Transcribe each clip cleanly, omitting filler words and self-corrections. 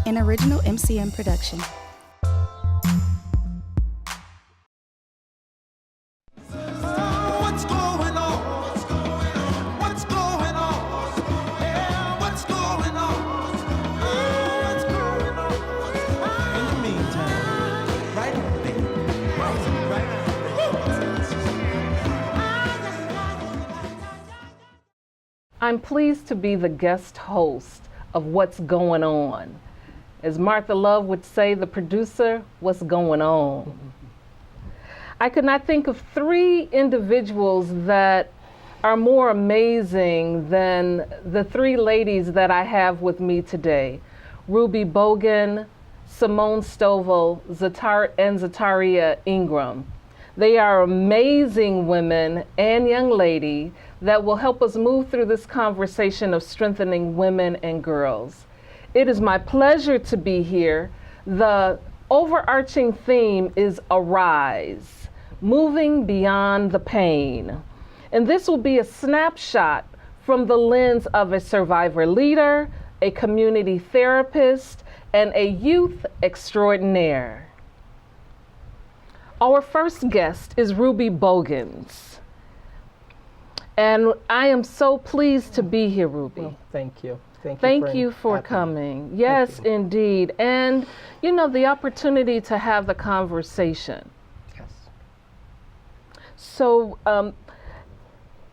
an original MCM production. I'm pleased to be the guest host of What's Going On. As Martha Love would say, the producer, what's going on? I could not think of three individuals that are more amazing than the three ladies that I have with me today. Ruby-Boggans, Simmone Stovall, and Zataria Ingram. They are amazing women and young ladies that will help us move through this conversation of strengthening women and girls. It is my pleasure to be here. The overarching theme is Arise, moving beyond the pain. And this will be a snapshot from the lens of a survivor leader, a community therapist, and a youth extraordinaire. Our first guest is Ruby-Boggans. And I am so pleased to be here, Ruby. Well, thank you. Thank you for coming. Yes, indeed. And, you know, the opportunity to have the conversation. Yes. So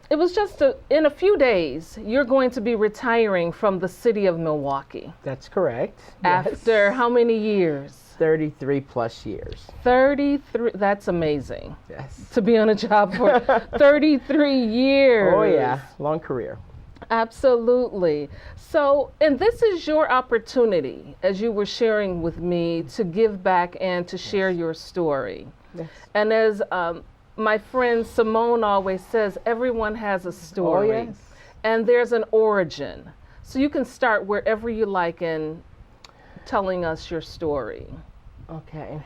it was just in a few days, you're going to be retiring from the city of Milwaukee. That's correct. After Yes. how many years? 33 plus years. 33, that's amazing. Yes. To be on a job for 33 years. Oh yeah, long career. Absolutely. So, and this is your opportunity, as you were sharing with me, to give back and to share your story. Yes. And as my friend Simmone always says, everyone has a story. Oh, yes. And there's an origin. So you can start wherever you like in telling us your story. Okay.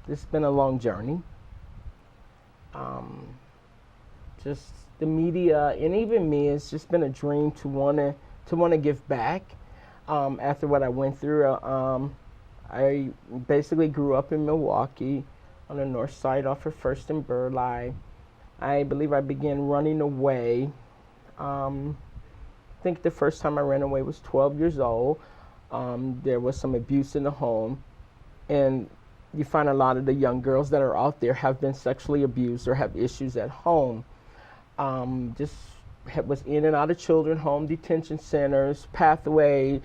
It's been a long journey. Just the media and even me, it's just been a dream to wanna give back. After what I went through, I basically grew up in Milwaukee on the north side off of First and Burleigh. I believe I began running away. I think the first time I ran away was 12 years old. There was some abuse in the home, and you find a lot of the young girls that are out there have been sexually abused or have issues at home. Was in and out of children's home detention centers, pathway.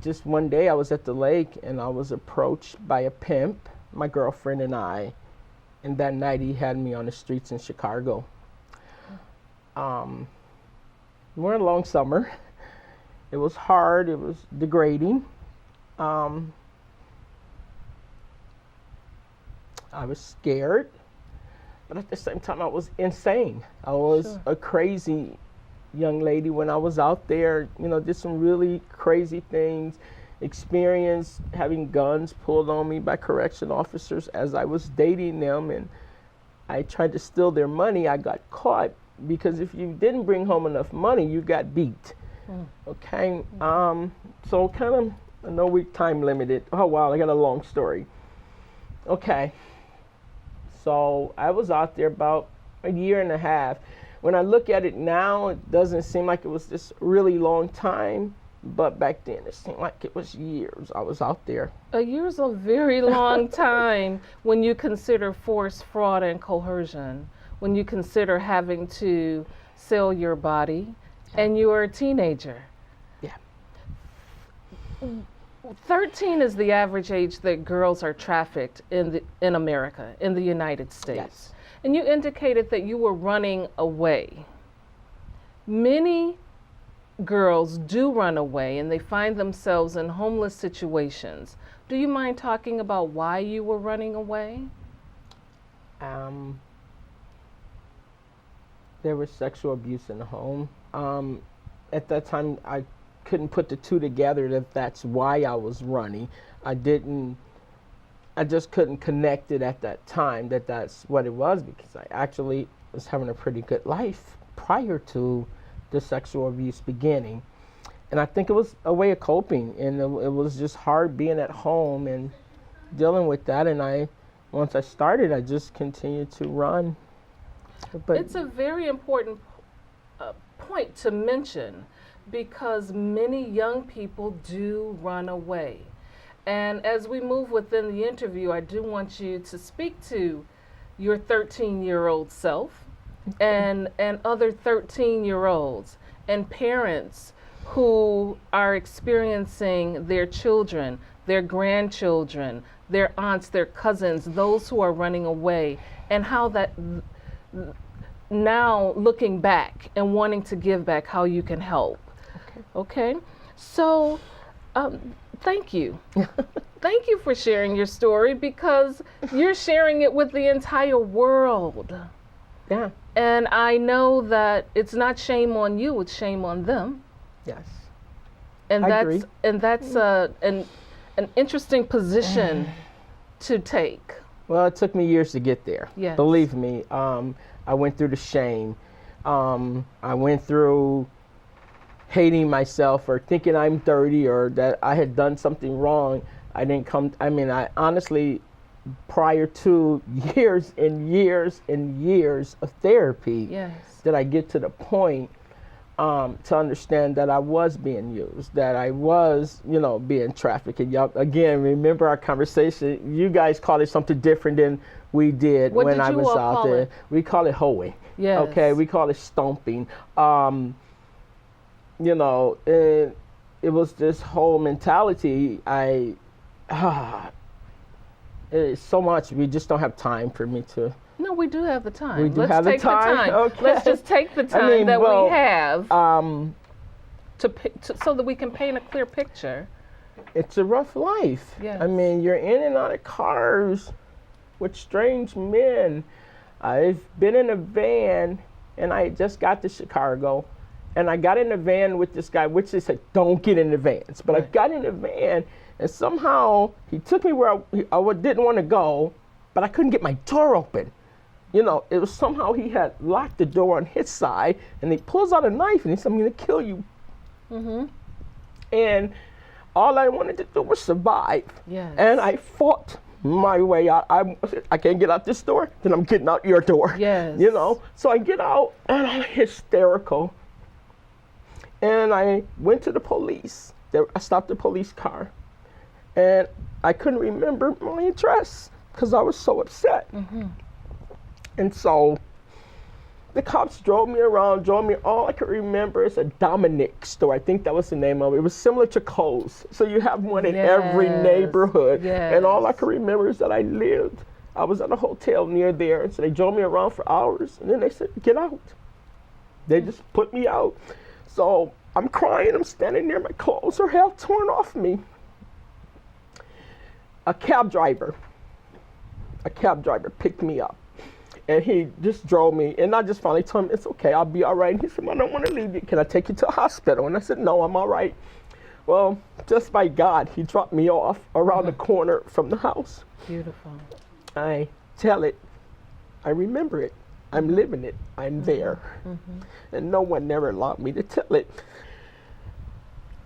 Just one day I was at the lake and I was approached by a pimp, my girlfriend and I, and that night he had me on the streets in Chicago. We're in a long summer. It was hard, it was degrading. I was scared, but at the same time I was insane. I was a crazy young lady when I was out there, you know, did some really crazy things, experienced having guns pulled on me by correction officers as I was dating them, and I tried to steal their money. I got caught because if you didn't bring home enough money, you got beat. Okay, so kind of, I know we time limited. Oh wow, I got a long story. Okay, so I was out there about a year and a half. When I look at it now, it doesn't seem like it was this really long time, but back then it seemed like it was years I was out there. A year is a very long time when you consider force, fraud, and coercion, when you consider having to sell your body, and you are a teenager. Yeah. 13 is the average age that girls are trafficked in America, in the United States. Yes. And you indicated that you were running away. Many girls do run away and they find themselves in homeless situations. Do you mind talking about why you were running away? There was sexual abuse in the home. At that time, I couldn't put the two together that that's why I was running. I just couldn't connect it at that time that that's what it was, because I actually was having a pretty good life prior to the sexual abuse beginning. And I think it was a way of coping, and it was just hard being at home and dealing with that. And once I started, I just continued to run. But it's a very important point to mention, because many young people do run away. And as we move within the interview, I do want you to speak to your 13-year-old self and other 13-year-olds and parents who are experiencing their children, their grandchildren, their aunts, their cousins, those who are running away, and how that now looking back and wanting to give back, how you can help. Okay? So, thank you. Thank you for sharing your story, because you're sharing it with the entire world. Yeah. And I know that it's not shame on you, it's shame on them. Yes. And I that's agree. and that's an interesting position to take. Well, it took me years to get there. Yes. Believe me, I went through the shame. I went through hating myself or thinking I'm dirty or that I had done something wrong. I honestly, prior to years and years and years of therapy, Yes. did I get to the point to understand that I was being used, that I was, being trafficked. And y'all, again, remember our conversation, you guys call it something different than we did What when did I you was all out call there. it? We call it hoeing. Yes. Okay, we call it stomping. And it was this whole mentality. It's so much, we just don't have time for me to. No, we do have the time. We do Let's have the take time? Okay. Let's just take the time we have so that we can paint a clear picture. It's a rough life. Yes. I mean, you're in and out of cars with strange men. I've been in a van, and I just got to Chicago, and I got in a van with this guy, which they said, don't get in the vans. But Right. I got in the van, and somehow he took me where I didn't want to go, but I couldn't get my door open. It was somehow he had locked the door on his side, and he pulls out a knife, and he said, I'm going to kill you. Mm-hmm. And all I wanted to do was survive. Yes. And I fought my way out. I can't get out this door, then I'm getting out your door. Yes. So I get out, and I'm hysterical. And I went to the police. I stopped the police car. And I couldn't remember my address because I was so upset. Mm-hmm. And so the cops drove me around, all I could remember is a Dominic store. I think that was the name of it. It was similar to Kohl's. So you have one in every Yes. neighborhood. Yes. And all I could remember is that I was at a hotel near there. And so they drove me around for hours. And then they said, get out. They just put me out. So I'm crying, I'm standing there, my clothes are half torn off me. A cab driver picked me up. And he just drove me, and I just finally told him, it's okay, I'll be all right. And he said, I don't want to leave you. Can I take you to a hospital? And I said, no, I'm all right. Well, just by God, he dropped me off around the corner from the house. Beautiful. I tell it, I remember it, I'm living it, I'm there. Mm-hmm. And no one never allowed me to tell it.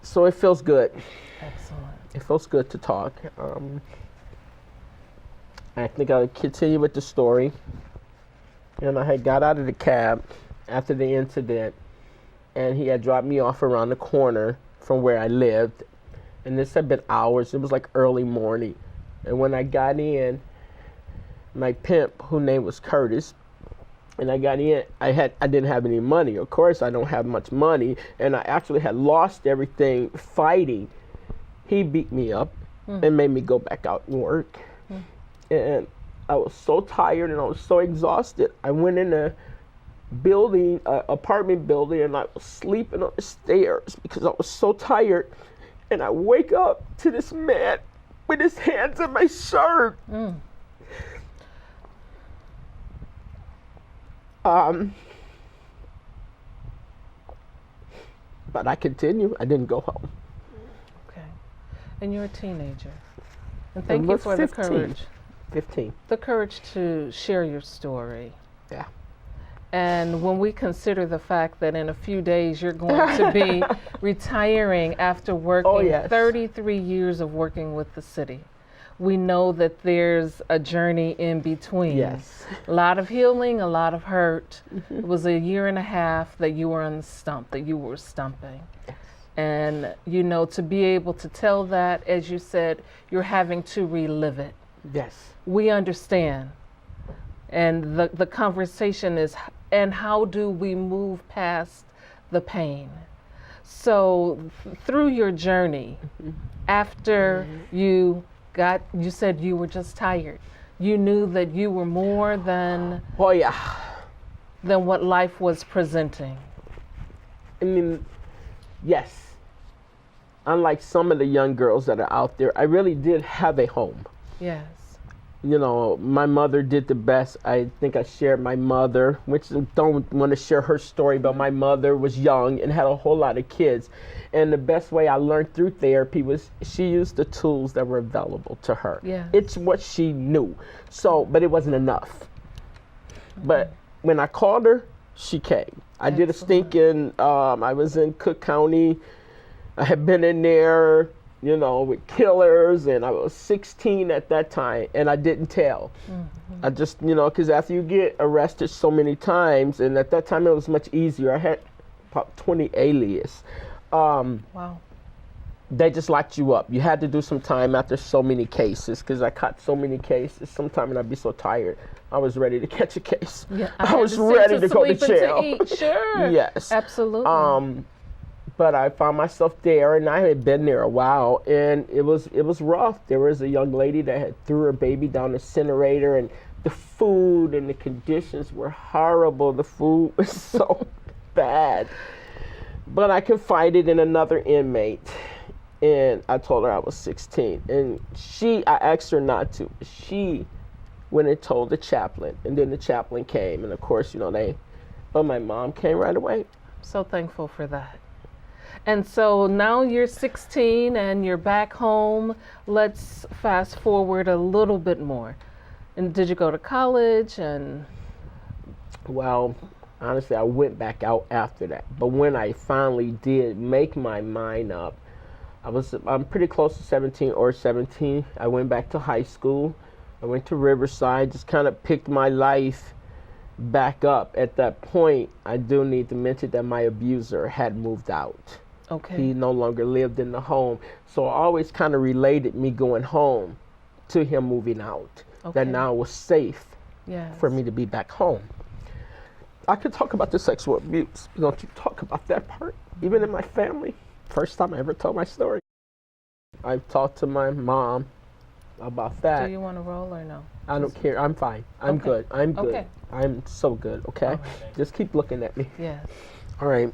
So it feels good. Excellent. It feels good to talk. I think I'll continue with the story. And I had got out of the cab after the incident, and he had dropped me off around the corner from where I lived. And this had been hours. It was like early morning. And when I got in, my pimp, whose name was Curtis, and I got in, I didn't have any money. Of course, I don't have much money, and I actually had lost everything fighting. He beat me up and made me go back out and work. And I was so tired and I was so exhausted. I went in a building, apartment building, and I was sleeping on the stairs because I was so tired. And I wake up to this man with his hands in my shirt. But I continued. I didn't go home. Okay. And you're a teenager. And thank you was for 15. the courage. 15. The courage to share your story. Yeah. And when we consider the fact that in a few days you're going to be retiring after working 33 years of working with the city, we know that there's a journey in between. Yes. A lot of healing, a lot of hurt. It was a year and a half that you were on the stump, that you were stumping. Yes. And, you know, to be able to tell that, as you said, you're having to relive it. Yes. We understand. And the conversation is, and how do we move past the pain? So through your journey, after you said you were just tired, you knew that you were more than than what life was presenting. I mean, yes. Unlike some of the young girls that are out there, I really did have a home. Yes. You know, my mother did the best. I think I shared my mother, which I don't want to share her story, but my mother was young and had a whole lot of kids. And the best way I learned through therapy was she used the tools that were available to her. Yeah. It's what she knew. So, but it wasn't enough. But when I called her, she came. I did a stink in, I was in Cook County. I had been in there, you know, with killers, and I was 16 at that time, and I didn't tell. I just, you know, because after you get arrested so many times, and at that time it was much easier. I had about 20 alias. Wow. They just locked you up. You had to do some time after so many cases, because I caught so many cases. Sometimes I'd be so tired, I was ready to catch a case. Yeah, I was ready to go to jail. Sure. Yes. Absolutely. But I found myself there, and I had been there a while, and it was rough. There was a young lady that had threw her baby down the incinerator, and the food and the conditions were horrible. The food was so bad. But I confided in another inmate, and I told her I was 16. And I asked her not to. She went and told the chaplain, and then the chaplain came, and of course, you know, but my mom came right away. So thankful for that. And so now you're 16 and you're back home. Let's fast forward a little bit more. And did you go to college? And well, honestly, I went back out after that. But when I finally did make my mind up, I'm pretty close to 17 or 17. I went back to high school. I went to Riverside, just kind of picked my life back up. At that point, I do need to mention that my abuser had moved out. okay. He no longer lived in the home. So I always kind of related me going home to him moving out. Okay. That now it was safe Yes. for me to be back home. I could talk about the sexual abuse, but don't you talk about that part? Even in my family, first time I ever told my story. I've talked to my mom about that. Do you want to roll or no? I don't care. I'm fine. I'm Okay. good. I'm good. Okay. I'm so good. Okay. All right. Just keep looking at me. Yes. All right.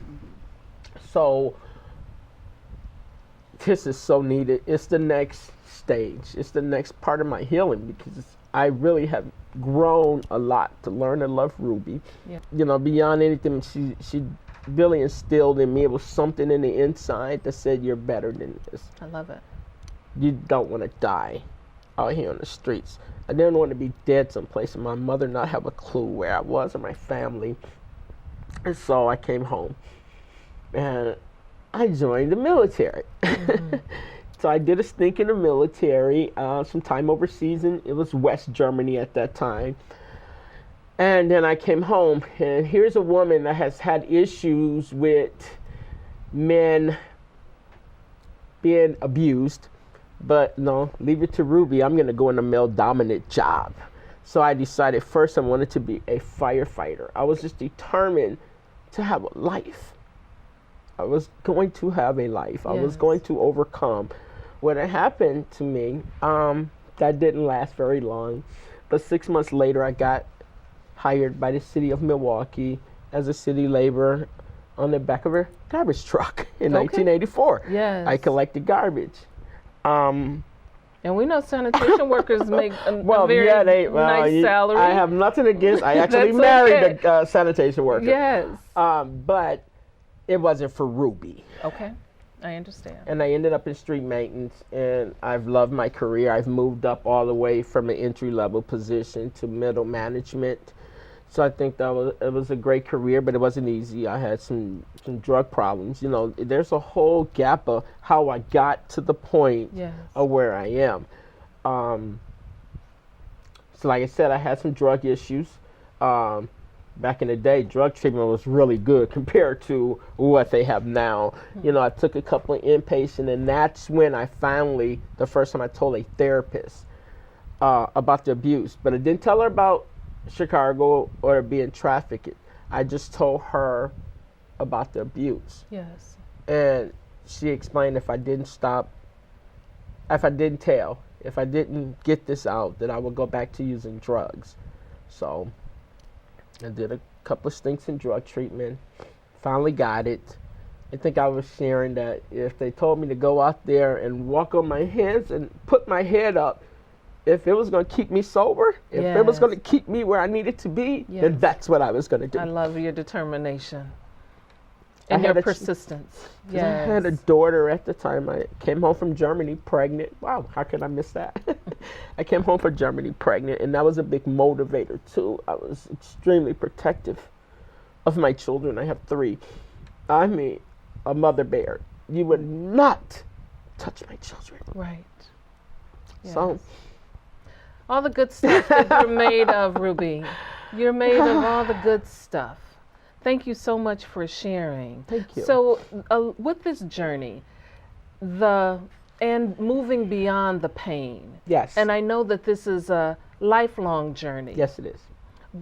So this is so needed. It's the next stage. It's the next part of my healing because I really have grown a lot to learn to love Ruby. Yeah. You know, beyond anything, she really instilled in me. It was something in the inside that said, "You're better than this. I love it. You don't want to die out here on the streets." I didn't want to be dead someplace and my mother not have a clue where I was or my family. And so I came home and I joined the military. Mm-hmm. So I did a stint in the military, some time overseas, and it was West Germany at that time. And then I came home, and here's a woman that has had issues with men being abused. But no, leave it to Ruby. I'm going to go in a male-dominant job. So I decided first I wanted to be a firefighter. I was just determined to have a life. I was going to have a life. I was Yes. going to overcome. What had happened to me, that didn't last very long. But 6 months later, I got hired by the city of Milwaukee as a city laborer on the back of a garbage truck in 1984. Yes. I collected garbage. And we know sanitation workers make a Well, very yeah, nice salary. I have nothing against. I actually That's married okay. a sanitation worker. Yes. But it wasn't for Ruby. Okay. I understand. And I ended up in street maintenance, and I've loved my career. I've moved up all the way from an entry-level position to middle management So I think it was a great career, but it wasn't easy. I had some drug problems. You know, there's a whole gap of how I got to the point of where I am. So like I said, I had some drug issues. Back in the day, drug treatment was really good compared to what they have now. You know, I took a couple of inpatient, and that's when I finally, the first time I told a therapist about the abuse. But I didn't tell her about Chicago or being trafficked. I just told her about the abuse. Yes. And she explained if I didn't stop, if I didn't tell, if I didn't get this out, that I would go back to using drugs. So I did a couple of stints in drug treatment, finally got it. I think I was sharing that if they told me to go out there and walk on my hands and put my head up, if it was going to keep me sober, if it was going to keep me where I needed to be, then that's what I was going to do. I love your determination and your persistence. I had a daughter at the time. I came home from Germany pregnant. Wow, how could I miss that? I came home from Germany pregnant, and that was a big motivator too. I was extremely protective of my children. I have 3. I mean, a mother bear. You would not touch my children. Right. Yes. So all the good stuff that you're made of, Ruby. You're made of all the good stuff. Thank you so much for sharing. Thank you. So with this journey, and moving beyond the pain. Yes. And I know that this is a lifelong journey. Yes, it is.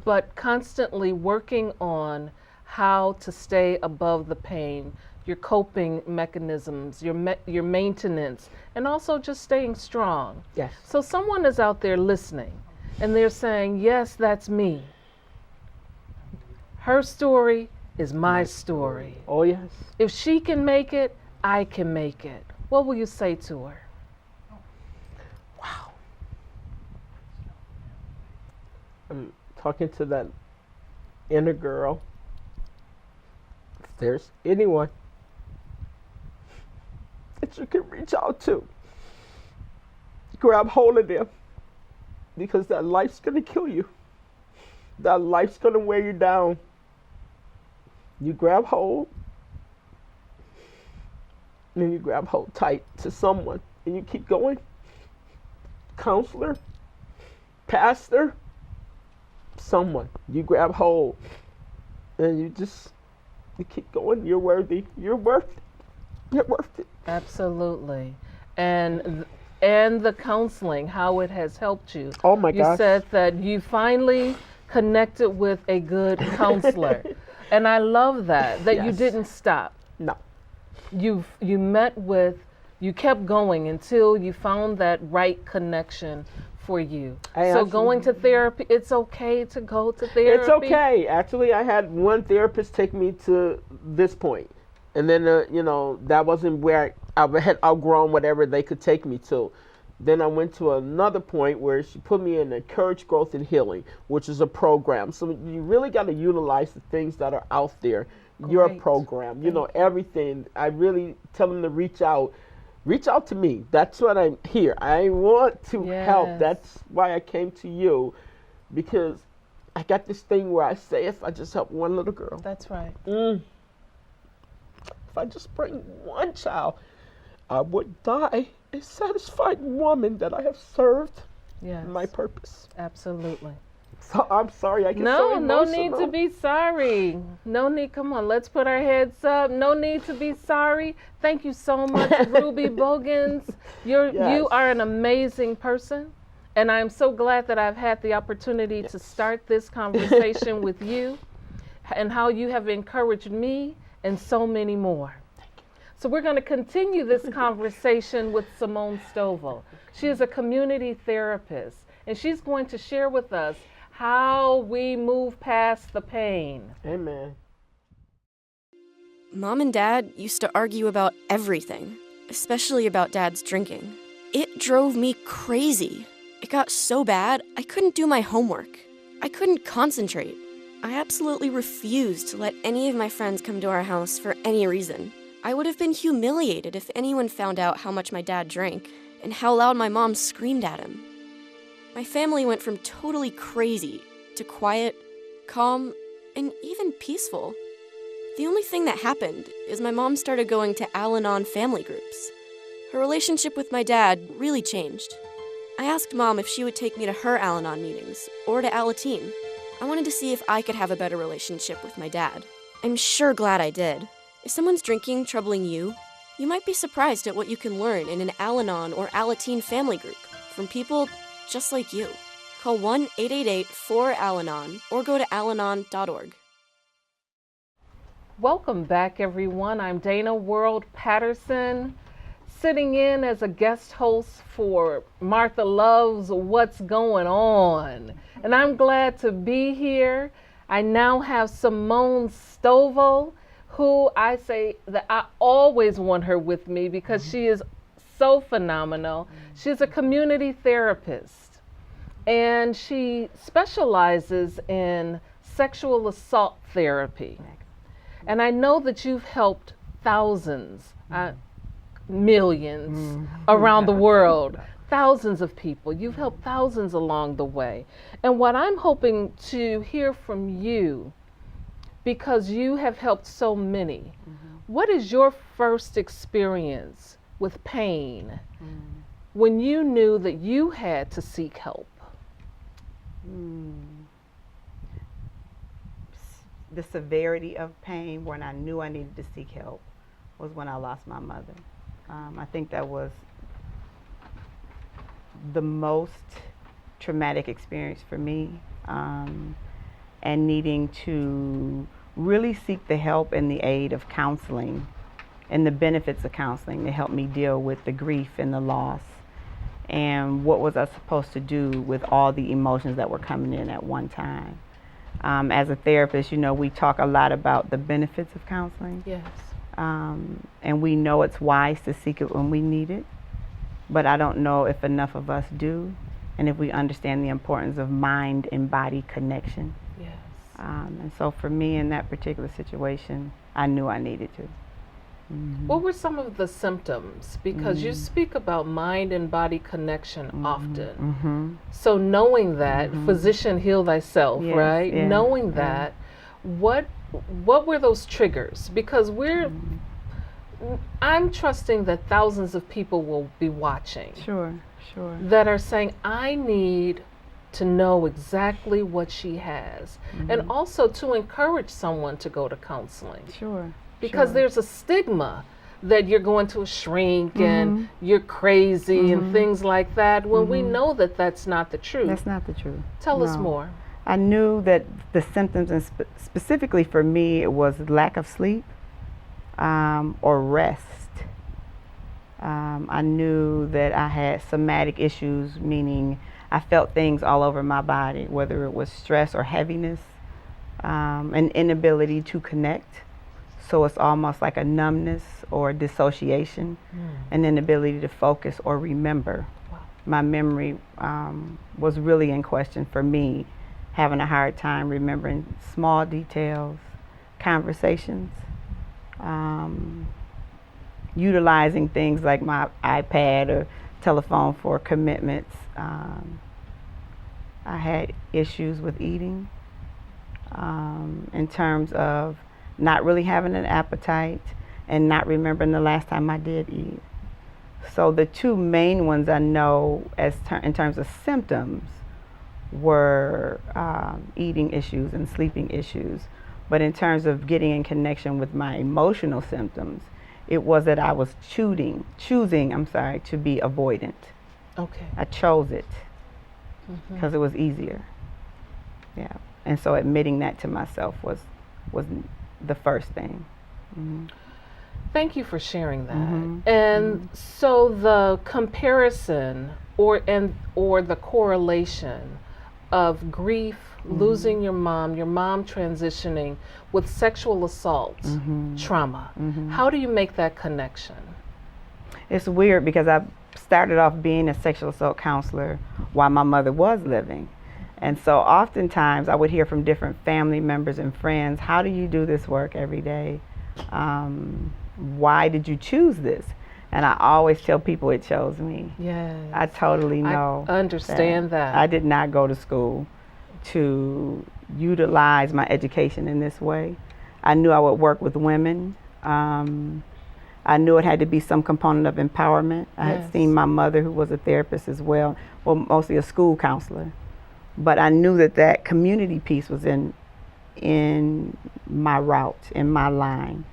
But constantly working on how to stay above the pain, your coping mechanisms, your maintenance, and also just staying strong. Yes. So someone is out there listening, and they're saying, yes, that's me. Her story is my story. Oh, yes. If she can make it, I can make it. What will you say to her? Wow. I'm talking to that inner girl. If there's anyone that you can reach out to, grab hold of them, because that life's going to kill you. That life's going to wear you down. You grab hold, and you grab hold tight to someone, and you keep going. Counselor, pastor, someone. You grab hold, and you keep going. You're worthy. You're worth it. You're worth it. Absolutely. And the counseling, how it has helped you. Oh my gosh. You said that you finally connected with a good counselor. And I love that you didn't stop. No. You kept going until you found that right connection for you. So going to therapy, it's okay to go to therapy? It's okay. Actually, I had one therapist take me to this point. And then, that wasn't where I had outgrown whatever they could take me to. Then I went to another point where she put me in Encourage Growth and Healing, which is a program. So you really got to utilize the things that are out there. Your program, everything. I really tell them to reach out. Reach out to me. That's what I'm here. I want to help. That's why I came to you, because I got this thing where I say if I just help one little girl. That's right. If I just bring one child, I would die a satisfied woman that I have served my purpose. Absolutely. So I'm sorry, I get so emotional. No need to be sorry. No need, come on, let's put our heads up. No need to be sorry. Thank you so much, Ruby Boggans. You are an amazing person, and I'm so glad that I've had the opportunity to start this conversation with you, and how you have encouraged me and so many more. So we're going to continue this conversation with Simmone Stovall. She is a community therapist, and she's going to share with us how we move past the pain. Amen. Mom and Dad used to argue about everything, especially about Dad's drinking. It drove me crazy. It got so bad, I couldn't do my homework. I couldn't concentrate. I absolutely refused to let any of my friends come to our house for any reason. I would have been humiliated if anyone found out how much my dad drank and how loud my mom screamed at him. My family went from totally crazy to quiet calm, and even peaceful. The only thing that happened is my mom started going to Al-Anon family groups. Her relationship with my dad really changed. I asked Mom if she would take me to her Al-Anon meetings or to Alateen. I wanted to see if I could have a better relationship with my dad. I'm sure glad I did. If someone's drinking troubling you, you might be surprised at what you can learn in an Al-Anon or Alateen family group from people just like you. Call 1-888-4-ALANON or go to alanon.org. Welcome back, everyone. I'm Dana World-Patterson, sitting in as a guest host for Martha Love's What's Going On. And I'm glad to be here. I now have Simmone Stovall, who I say that I always want her with me because she is so phenomenal. She's a community therapist, and she specializes in sexual assault therapy. And I know that you've helped thousands, millions around the world, thousands of people. You've helped thousands along the way. And what I'm hoping to hear from you, because you have helped so many, what is your first experience with pain when you knew that you had to seek help? The severity of pain when I knew I needed to seek help was when I lost my mother. I think that was the most traumatic experience for me, and needing to really seek the help and the aid of counseling and the benefits of counseling to help me deal with the grief and the loss, and what was I supposed to do with all the emotions that were coming in at one time. As a therapist, you know, we talk a lot about the benefits of counseling. Yes. And we know it's wise to seek it when we need it, but I don't know if enough of us do, and if we understand the importance of mind and body connection. Yes. And so for me in that particular situation, I knew I needed to. What were some of the symptoms? Because you speak about mind and body connection often. So knowing that, physician heal thyself, Yes, right? yeah, Knowing that, what were those triggers? Because I'm trusting that thousands of people will be watching. Sure. That are saying, I need to know exactly what she has. And also to encourage someone to go to counseling. Sure. Because there's a stigma that you're going to a shrink and you're crazy and things like that, when we know that that's not the truth. That's not the truth. Tell us more. I knew that the symptoms, and specifically for me, it was lack of sleep or rest. I knew that I had somatic issues, meaning I felt things all over my body, whether it was stress or heaviness, an inability to connect. So it's almost like a numbness or dissociation, an inability to focus or remember. Wow. My memory was really in question for me, having a hard time remembering small details, conversations, utilizing things like my iPad or telephone for commitments. I had issues with eating in terms of not really having an appetite and not remembering the last time I did eat. So the two main ones I know in terms of symptoms were eating issues and sleeping issues. But in terms of getting in connection with my emotional symptoms, it was that I was choosing to be avoidant. Okay. I chose it because it was easier. Yeah. And so admitting that to myself was the first thing. Thank you for sharing that. And so the comparison or the correlation of grief, losing your mom transitioning with sexual assault, trauma. How do you make that connection? It's weird because I started off being a sexual assault counselor while my mother was living. And so oftentimes I would hear from different family members and friends, how do you do this work every day? Why did you choose this? And I always tell people it chose me. Yes. I totally know. I understand that. I did not go to school to utilize my education in this way. I knew I would work with women. I knew it had to be some component of empowerment. I had seen my mother, who was a therapist as well, mostly a school counselor. But I knew that community piece was in my route, in my line,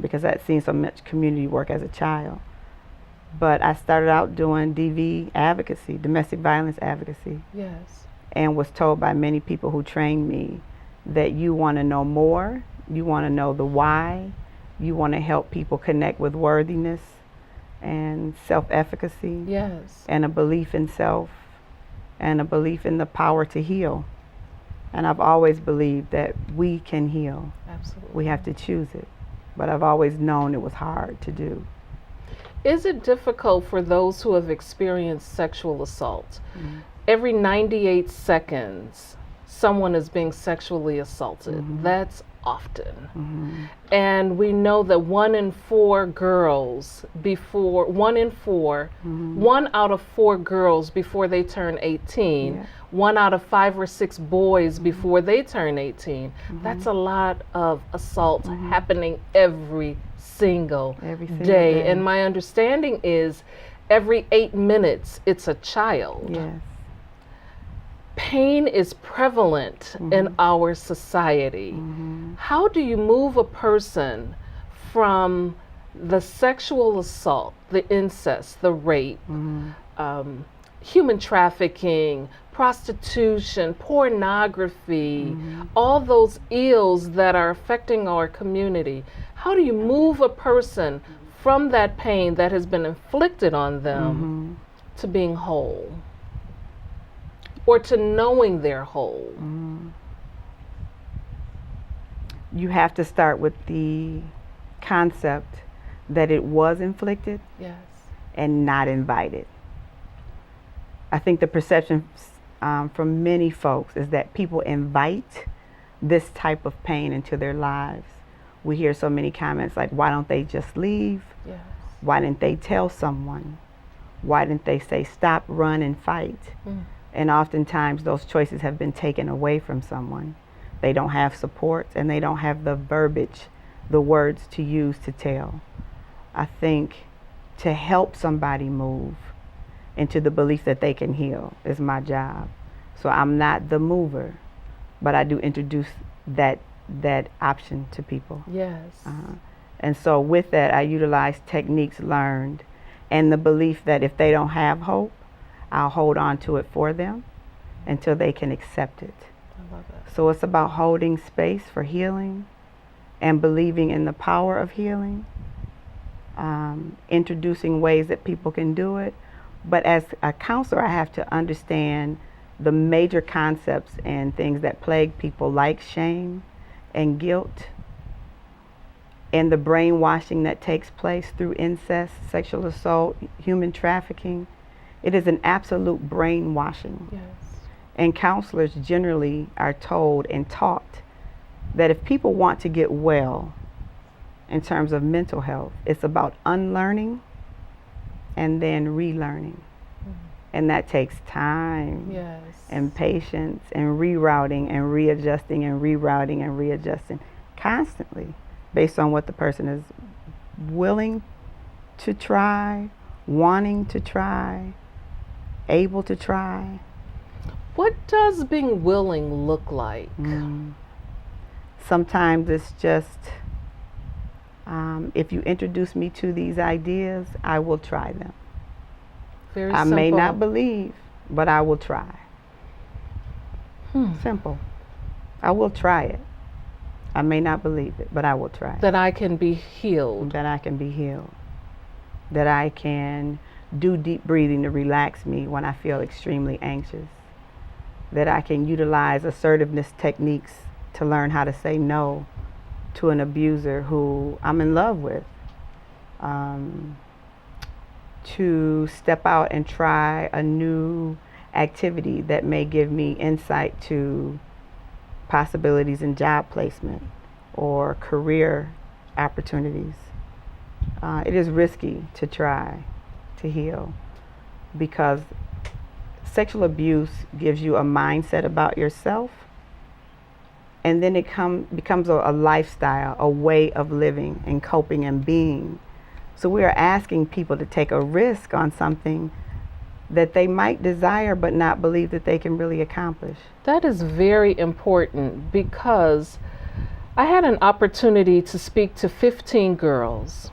because I'd seen so much community work as a child. But I started out doing DV advocacy, domestic violence advocacy. Yes. And was told by many people who trained me that you want to know more, you want to know the why, you want to help people connect with worthiness and self-efficacy. Yes. And a belief in self and a belief in the power to heal. And I've always believed that we can heal. Absolutely. We have to choose it. But I've always known it was hard to do. Is it difficult for those who have experienced sexual assault? Every 98 seconds, someone is being sexually assaulted. That's often. And we know that 1 in 4 girls one out of 4 girls before they turn 18, 1 out of 5 or 6 boys before they turn 18. That's a lot of assault happening every single day. And my understanding is every 8 minutes it's a child. Yes. Pain is prevalent in our society. How do you move a person from the sexual assault, the incest, the rape, human trafficking, prostitution, pornography, all those ills that are affecting our community? How do you move a person from that pain that has been inflicted on them to being whole? Or to knowing they're whole? You have to start with the concept that it was inflicted and not invited. I think the perception from many folks is that people invite this type of pain into their lives. We hear so many comments like, why don't they just leave? Why didn't they tell someone? Why didn't they say stop, run, and fight? And oftentimes those choices have been taken away from someone. They don't have support and they don't have the verbiage, the words to use to tell. I think to help somebody move into the belief that they can heal is my job. So I'm not the mover, but I do introduce that option to people. And so with that, I utilize techniques learned and the belief that if they don't have hope, I'll hold on to it for them until they can accept it. I love it. So it's about holding space for healing and believing in the power of healing, introducing ways that people can do it. But as a counselor, I have to understand the major concepts and things that plague people, like shame and guilt and the brainwashing that takes place through incest, sexual assault, human trafficking. It is an absolute brainwashing. And counselors generally are told and taught that if people want to get well in terms of mental health, it's about unlearning and then relearning. And that takes time and patience and rerouting and readjusting and rerouting and readjusting constantly based on what the person is willing to try, wanting to try, able to try. What does being willing look like? Sometimes it's just, if you introduce me to these ideas, I will try them. Very I simple. may not believe, but I will try. Simple. I will try it. I may not believe it, but I will try it. That I can be healed. That I can be healed. That I can do deep breathing to relax me when I feel extremely anxious. That I can utilize assertiveness techniques to learn how to say no to an abuser who I'm in love with. To step out and try a new activity that may give me insight to possibilities in job placement or career opportunities. It is risky to try to heal because sexual abuse gives you a mindset about yourself, and then it becomes a lifestyle, a way of living and coping and being. So we are asking people to take a risk on something that they might desire but not believe that they can really accomplish. That is very important, because I had an opportunity to speak to 15 girls,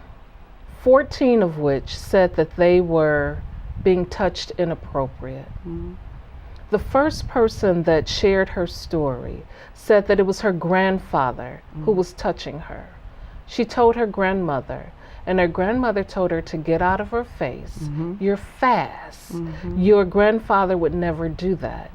14 of which said that they were being touched inappropriate. Mm-hmm. The first person that shared her story said that it was her grandfather who was touching her. She told her grandmother, and her grandmother told her to get out of her face. You're fast. Your grandfather would never do that.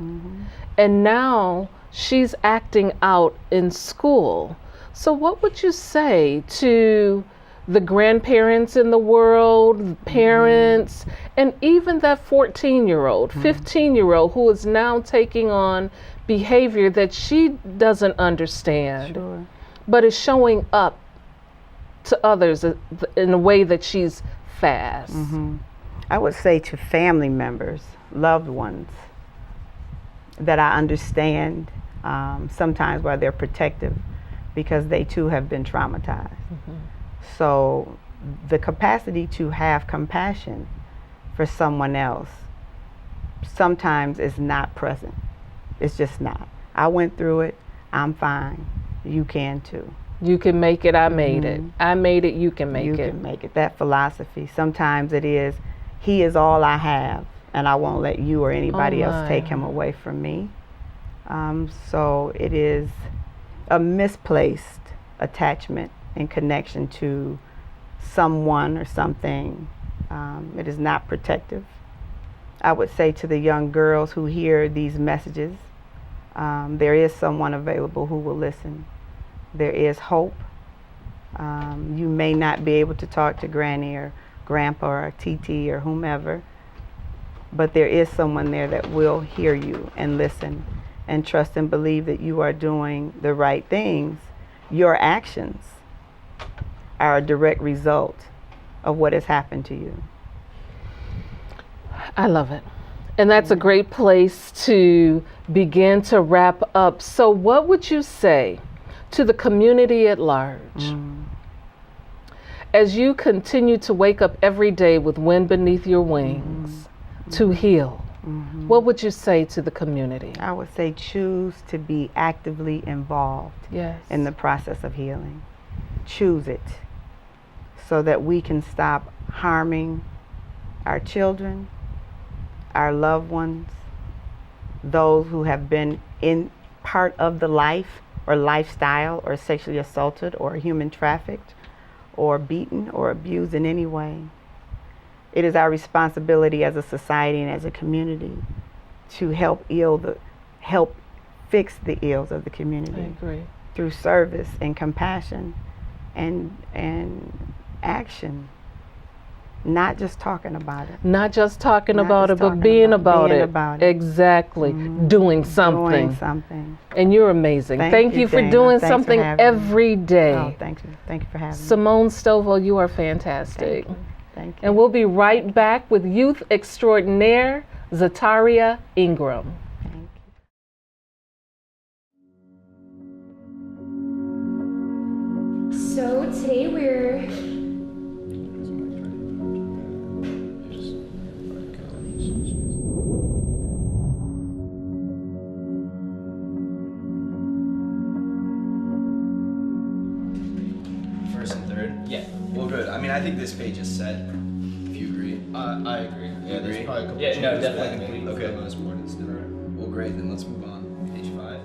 And now she's acting out in school. So what would you say to the grandparents in the world, parents, and even that 14-year-old, 15-year-old who is now taking on behavior that she doesn't understand, Sure. but is showing up to others in a way that she's fast? I would say to family members, loved ones, that I understand sometimes why they're protective, because they too have been traumatized. So the capacity to have compassion for someone else sometimes is not present. It's just not. I went through it. I'm fine. You can too. You can make it, I made it. I made it, you can make You it. can make it. That philosophy. Sometimes it is, he is all I have, and I won't let you or anybody else take him away from me. So it is a misplaced attachment and connection to someone or something. It is not protective. I would say to the young girls who hear these messages, there is someone available who will listen. There is hope. You may not be able to talk to Granny or Grandpa or TT or whomever, but there is someone there that will hear you and listen and trust and believe that you are doing the right things. Your actions are a direct result of what has happened to you. I love it. And that's a great place to begin to wrap up. So what would you say to the community at large as you continue to wake up every day with wind beneath your wings to heal? What would you say to the community? I would say choose to be actively involved in the process of healing. Choose it so that we can stop harming our children, our loved ones, those who have been in part of the life or lifestyle or sexually assaulted or human trafficked or beaten or abused in any way. It is our responsibility as a society and as a community to help fix the ills of the community. I agree. Through service and compassion and action. Not just talking about it. Not just talking Not about just it, but talking being about about it. it. Exactly. Doing something. Doing something. And you're amazing. Thank you for Dana. doing Thanks for something having me. every day. Oh, thank you. Thank you for having me. Simmone Stovall, you are fantastic. Thank you. And we'll be right back with Youth Extraordinaire, Zataria Ingram. Thank you. So today we're first and third. Yeah. Well, good. I mean, I think this page is set. If you agree. I agree. Yeah, there's Agree? probably a couple Yeah, no, changes, but I definitely. think Okay. for the most part it's different. Well, great. Then let's move on. Page 5.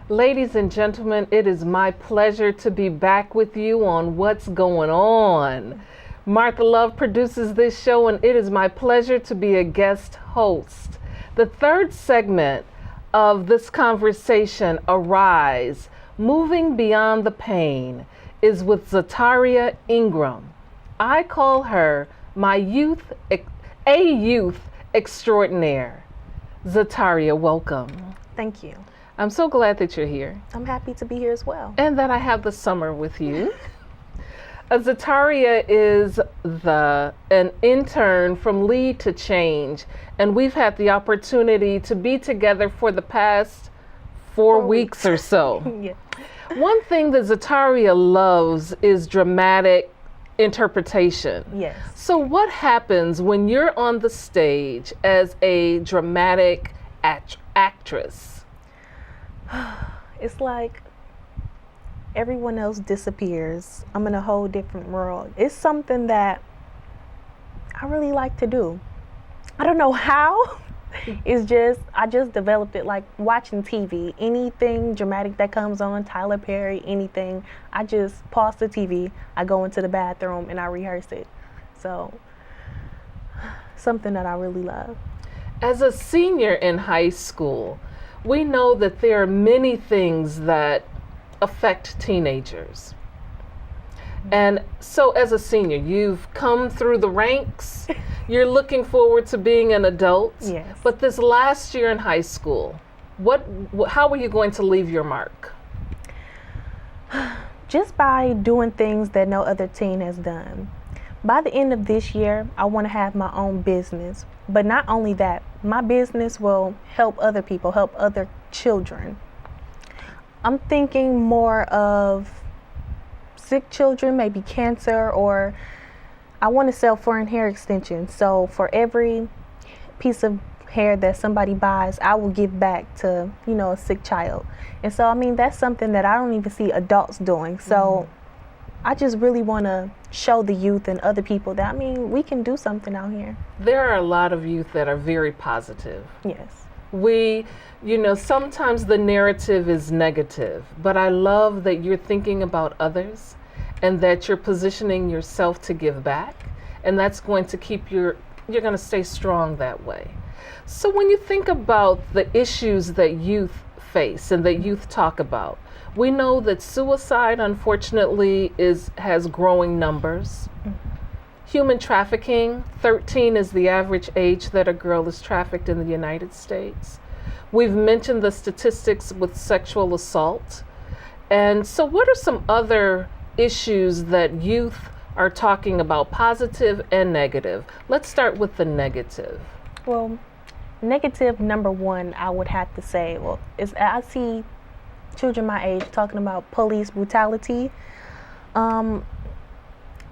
Ladies and gentlemen, it is my pleasure to be back with you on What's Going On. Martha Love produces this show, and it is my pleasure to be a guest host. The third segment of this conversation, Arise, Moving Beyond the Pain, is with Zataria Ingram. I call her my youth extraordinaire. Zataria, welcome. Thank you. I'm so glad that you're here. I'm happy to be here as well. And that I have the summer with you. Zataria is an intern from Lead to Change, and we've had the opportunity to be together for the past 4 weeks or so. Yeah. One thing that Zataria loves is dramatic interpretation. Yes. So what happens when you're on the stage as a dramatic actress? It's like everyone else disappears. I'm in a whole different world. It's something that I really like to do. I don't know how. I just developed it like watching TV. Anything dramatic that comes on, Tyler Perry, anything, I just pause the TV, I go into the bathroom and I rehearse it. So, something that I really love. As a senior in high school, we know that there are many things that affect teenagers. And so as a senior, you've come through the ranks, you're looking forward to being an adult. Yes. But this last year in high school, how are you going to leave your mark? Just by doing things that no other teen has done. By the end of this year, I want to have my own business. But not only that, my business will help other people, help other children. I'm thinking more of sick children, maybe cancer, or I want to sell foreign hair extensions. So for every piece of hair that somebody buys, I will give back to, a sick child. And so, that's something that I don't even see adults doing. So I just really want to show the youth and other people that, we can do something out here. There are a lot of youth that are very positive. Yes. Sometimes the narrative is negative, but I love that you're thinking about others and that you're positioning yourself to give back, and that's going to keep you're going to stay strong that way. So when you think about the issues that youth face and that youth talk about, we know that suicide, unfortunately, has growing numbers. Human trafficking, 13 is the average age that a girl is trafficked in the United States. We've mentioned the statistics with sexual assault. And so what are some other issues that youth are talking about, positive and negative? Let's start with the negative. Well, negative number one, I would have to say, is I see children my age talking about police brutality.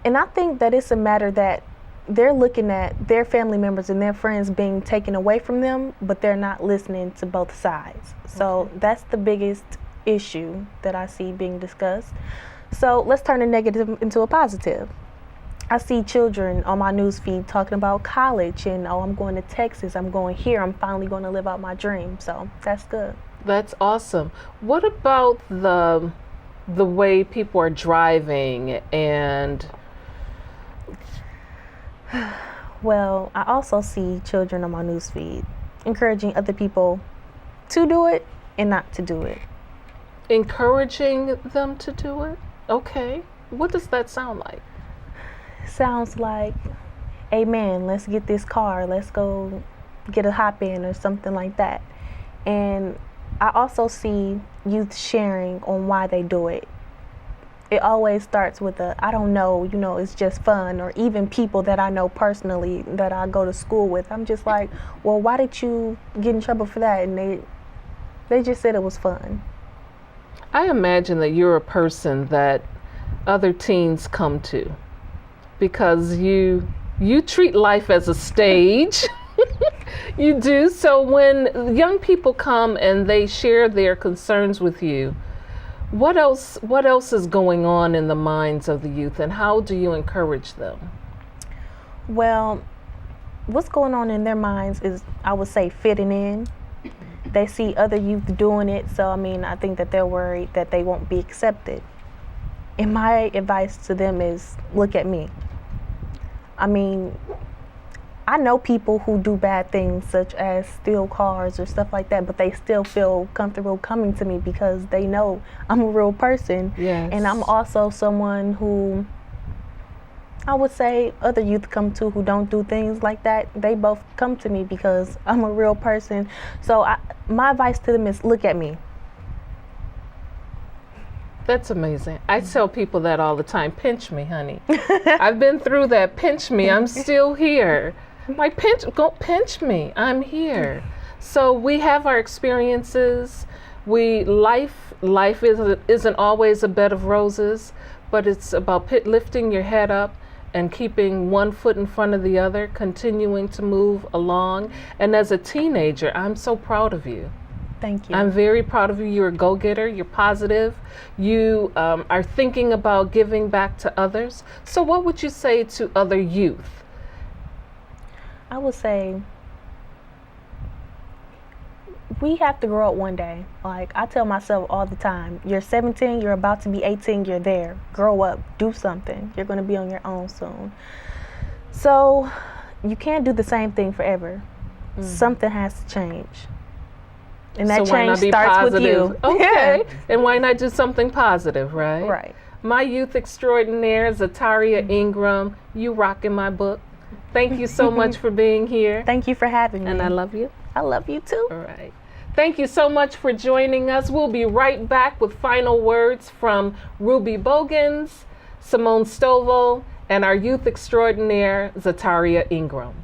And I think that it's a matter that they're looking at their family members and their friends being taken away from them, but they're not listening to both sides. So that's the biggest issue that I see being discussed. So let's turn a negative into a positive. I see children on my news feed talking about college and, I'm going to Texas, I'm going here, I'm finally going to live out my dream. So that's good. That's awesome. What about the way people are driving and... Well, I also see children on my news feed encouraging other people to do it and not to do it. Encouraging them to do it? Okay. What does that sound like? Sounds like, hey man, let's get this car, let's go get a hop in or something like that. And I also see youth sharing on why they do it. It always starts with I don't know, it's just fun, or even people that I know personally that I go to school with. I'm just like, well, why did you get in trouble for that? And they just said it was fun. I imagine that you're a person that other teens come to because you treat life as a stage. You do. So when young people come and they share their concerns with you, what else is going on in the minds of the youth, and how do you encourage them? Well, what's going on in their minds is, I would say, fitting in. They see other youth doing it, so I think that they're worried that they won't be accepted. And my advice to them is, look at me. I mean, I know people who do bad things such as steal cars or stuff like that, but they still feel comfortable coming to me because they know I'm a real person. Yes. And I'm also someone who I would say other youth come to who don't do things like that. They both come to me because I'm a real person. So my advice to them is look at me. That's amazing. I tell people that all the time. Pinch me, honey. I've been through that. Pinch me. I'm still here. Like, go pinch me. I'm here. So we have our experiences. Life isn't always a bed of roses, but it's about lifting your head up and keeping one foot in front of the other, continuing to move along. And as a teenager, I'm so proud of you. Thank you. I'm very proud of you. You're a go-getter. You're positive. You are thinking about giving back to others. So what would you say to other youth? I would say we have to grow up one day. Like I tell myself all the time, you're 17, you're about to be 18, you're there. Grow up, do something. You're going to be on your own soon. So you can't do the same thing forever. Something has to change. And that so why change not be starts positive? with you. Okay. And why not do something positive, right? Right. My youth extraordinaire, Zataria Ingram, you rocking my book. Thank you so much for being here. Thank you for having me. And I love you. I love you too. All right. Thank you so much for joining us. We'll be right back with final words from Ruby-Boggans, Simmone Stovall, and our youth extraordinaire, Zataria Ingram.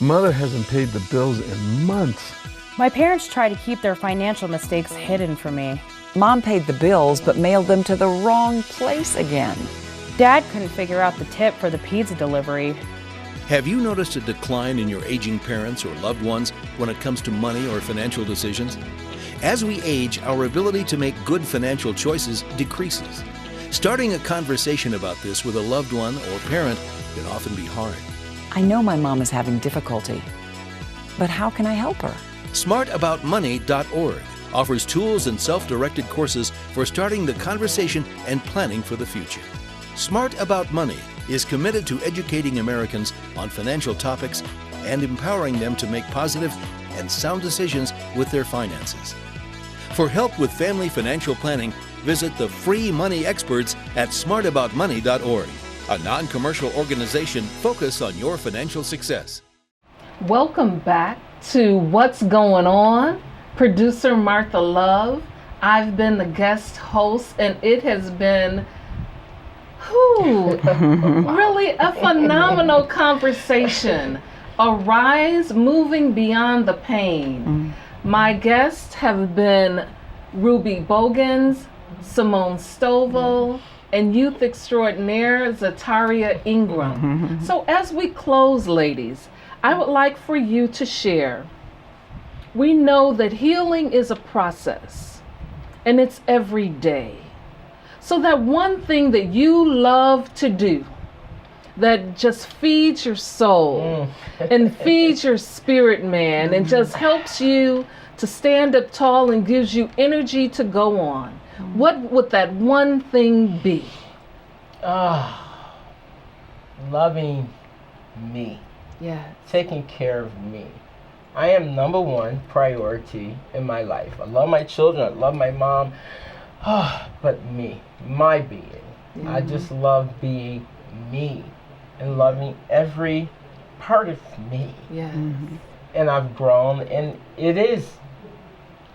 Mother hasn't paid the bills in months. My parents try to keep their financial mistakes hidden from me. Mom paid the bills but mailed them to the wrong place again. Dad couldn't figure out the tip for the pizza delivery. Have you noticed a decline in your aging parents or loved ones when it comes to money or financial decisions? As we age, our ability to make good financial choices decreases. Starting a conversation about this with a loved one or parent can often be hard. I know my mom is having difficulty, but how can I help her? SmartAboutMoney.org offers tools and self-directed courses for starting the conversation and planning for the future. Smart About Money is committed to educating Americans on financial topics and empowering them to make positive and sound decisions with their finances. For help with family financial planning, visit the free money experts at smartaboutmoney.org, a non-commercial organization focused on your financial success. Welcome back to What's Going On. Producer Martha Love. I've been the guest host, and it has been really a phenomenal conversation. A rise moving beyond the pain. My guests have been Ruby-Boggans, Simmone Stovall, and youth extraordinaire Zataria Ingram. So as we close, ladies, I would like for you to share. We know that healing is a process, and it's every day. So that one thing that you love to do, that just feeds your soul and feeds your spirit, man, and just helps you to stand up tall and gives you energy to go on. What would that one thing be? Loving me. Yeah. Taking care of me. I am number one priority in my life. I love my children. I love my mom. But me, my being. I just love being me and loving every part of me. Yeah. And I've grown, and it is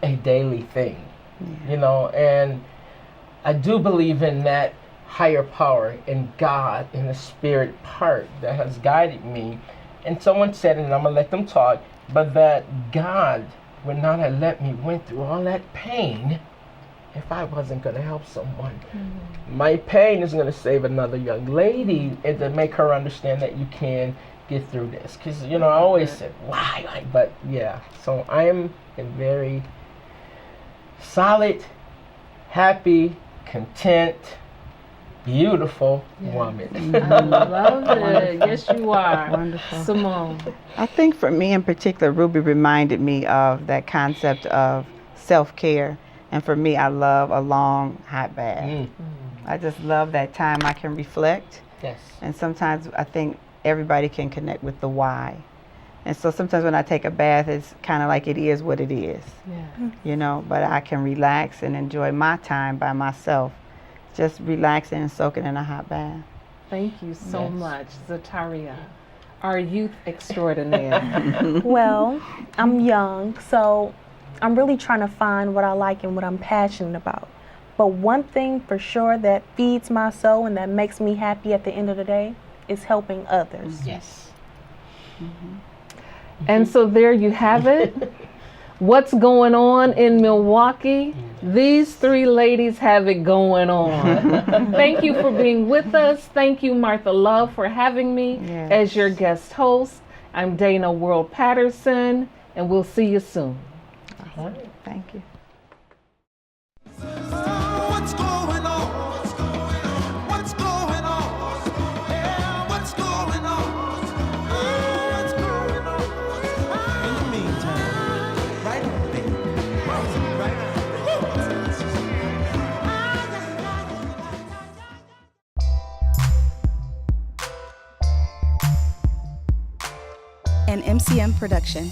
a daily thing, you know, and I do believe in that higher power, in God, in the spirit part that has guided me. And someone said, and I'm going to let them talk, but that God would not have let me went through all that pain if I wasn't going to help someone. My pain is going to save another young lady and to make her understand that you can get through this. Because, you know, I always said, why? But, yeah. So I am a very solid, happy, content, beautiful woman. I love it. Yes, you are. Wonderful. Simmone. I think for me in particular, Ruby reminded me of that concept of self-care. And for me, I love a long hot bath. I just love that time I can reflect Yes. And sometimes I think everybody can connect with the why. And so sometimes when I take a bath, it's kind of like it is what it is. Yeah. You know, but I can relax and enjoy my time by myself, just relaxing and soaking in a hot bath. Thank you so much, Zataria, our youth extraordinaire. Well, I'm young, so I'm really trying to find what I like and what I'm passionate about. But one thing for sure that feeds my soul and that makes me happy at the end of the day is helping others. Yes. And so there you have it. What's going on in Milwaukee? These three ladies have it going on. Thank you for being with us. Thank you, Martha Love, for having me as your guest host. I'm Dana World-Patterson, and we'll see you soon. Thank you. What's going on? What's going on? What's going on? Yeah, what's going on? What's going on? In the meantime, right on, baby. Right on. An MCM production.